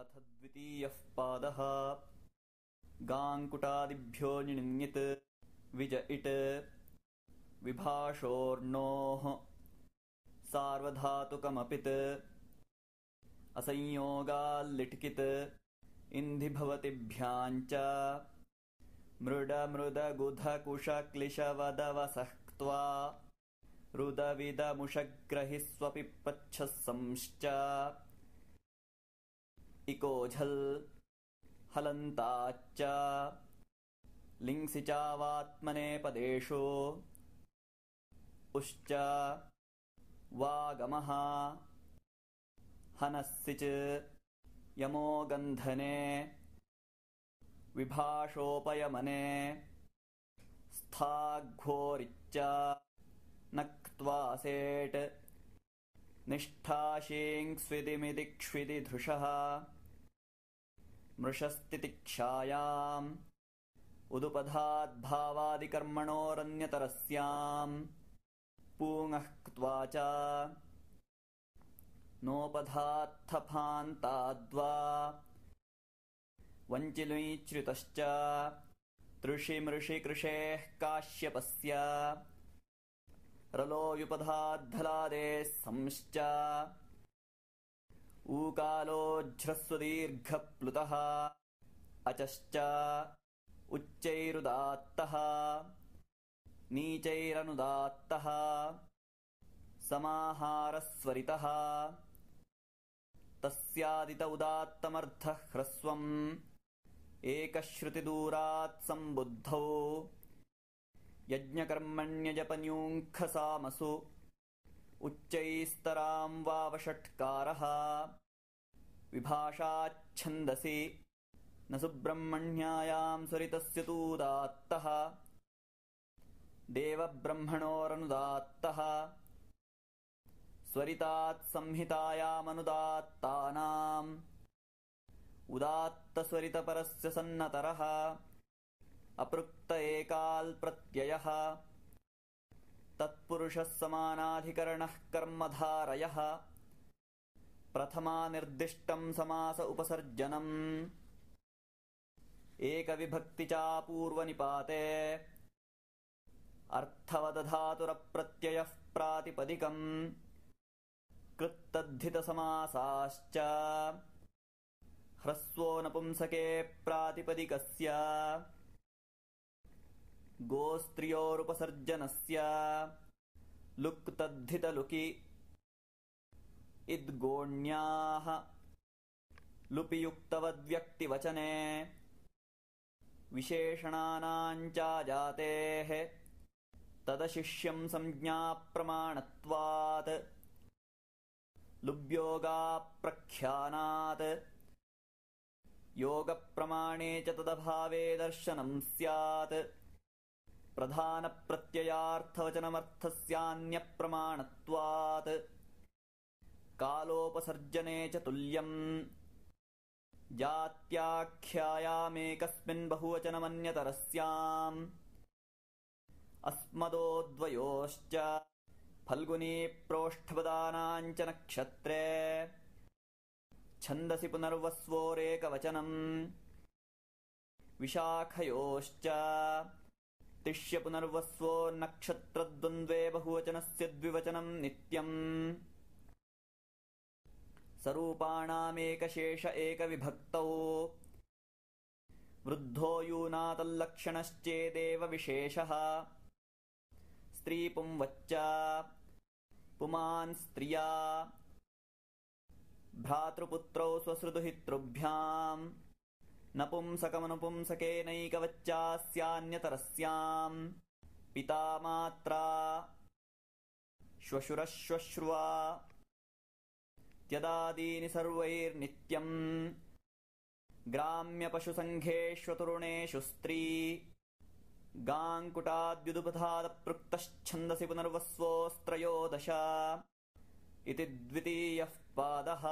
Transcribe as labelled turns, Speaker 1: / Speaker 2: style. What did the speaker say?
Speaker 1: अथ द्वितीयः पादः। गाङ्कुटादिभ्यो णिनित् विज इट् विभाषोर्णोः सार्वधातुकमपित् असंयोगाल्लिट्कित् इन्धि भवतिभ्याञ्च मृडमृदगुधकुशक्लिशवदवसक्त्वा रुदविदमुषग्रहिस्वपि प्रच्छसंश्च इकोझल् हलन्ताच्च लिंसि चावात्मनेपदेषु उश्च वागमः हनस्सिच् यमो गन्धने विभाषोपयमने स्थाघ्वोरिच्च नक्त्वासेट् निष्ठाशीङ्स्विदिमिदिक्ष्विदिधृषः मृषस्तितिक्षायाम् उदुपधाद्भावादिकर्मणोरन्यतरस्याम् पूङः क्त्वा च नोपधात्थफान्ताद्वा वञ्चिलुञ्च्युतश्च तृषिमृषिकृषेः काश्यपस्य रलोयुपधाद्धलादेः संश्च ऊकालोज्झ्रस्वदीर्घप्लुतः अचश्च उच्चैरुदात्तः नीचैरनुदात्तः समाहारस्वरितः तस्यादित उदात्तमर्थः ह्रस्वम् एकश्रुतिदूरात् सम्बुद्धौ यज्ञकर्मण्यजपन्यूङ्खसामसु उच्चैस्तरां वावषट्कारः विभाषाच्छन्दसि न सुब्रह्मण्यायां स्वरितस्य तूदात्तः देवब्रह्मणोरनुदात्तः स्वरितात् संहितायामनुदात्तानाम् उदात्तस्वरितपरस्य सन्नतरः अपृक्त एकाल्प्रत्ययः तत्पुरुषः समानाधिकरणः कर्मधारयः प्रथमानिर्दिष्टं समास उपसर्जनम् एकविभक्तिचापूर्वनिपाते अर्थवदधातुरप्रत्ययः प्रातिपदिकम् कृत्तद्धितसमासाश्च ह्रस्वो नपुंसके प्रातिपदिकस्य गोस्त्रियोरुपसर्जनस्य लुक्तद्धितलुकि इद्गोण्याः लुपियुक्तवद्व्यक्तिवचने विशेषणानाञ्चाजातेः तदशिष्यं संज्ञाप्रमाणत्वात् लुब्योगाप्रख्यानात् योगप्रमाणे च तदभावे दर्शनं स्यात् प्रधानप्रत्ययार्थवचनमर्थस्यान्यप्रमाणत्वात् कालोपसर्जने च तुल्यम् जात्याख्यायामेकस्मिन् बहुवचनमन्यतरस्याम् अस्मदोद्वयोश्च फल्गुनी प्रोष्ठपदानाञ्च नक्षत्रे छन्दसि पुनर्वस्वोरेकवचनम् विशाखयोश्च तिष्य पुनर्वस्वो नक्षत्रद्वन्द्वे बहुवचनस्य द्विवचनं नित्यम् सरूपाणामेकशेष एकविभक्तौ वृद्धो यूनातल्लक्षणश्चेदेव विशेषः स्त्रीपुंवच्च पुमान् स्त्रिया भ्रातृपुत्रौ स्वसृदुहितृभ्याम् नपुंसकमनुपुंसकेनैकवच्चास्यान्यतरस्याम् पिता मात्रा श्वशुरश्वश्रुवा त्यदादीनि सर्वैर्नित्यम् ग्राम्यपशुसङ्घेष्वतुरुणेषु स्त्री गाङ्कुटाद्युदुपधादपृक्तश्छन्दसि पुनर्वस्वोस्त्रयोदश इति द्वितीयः पादः।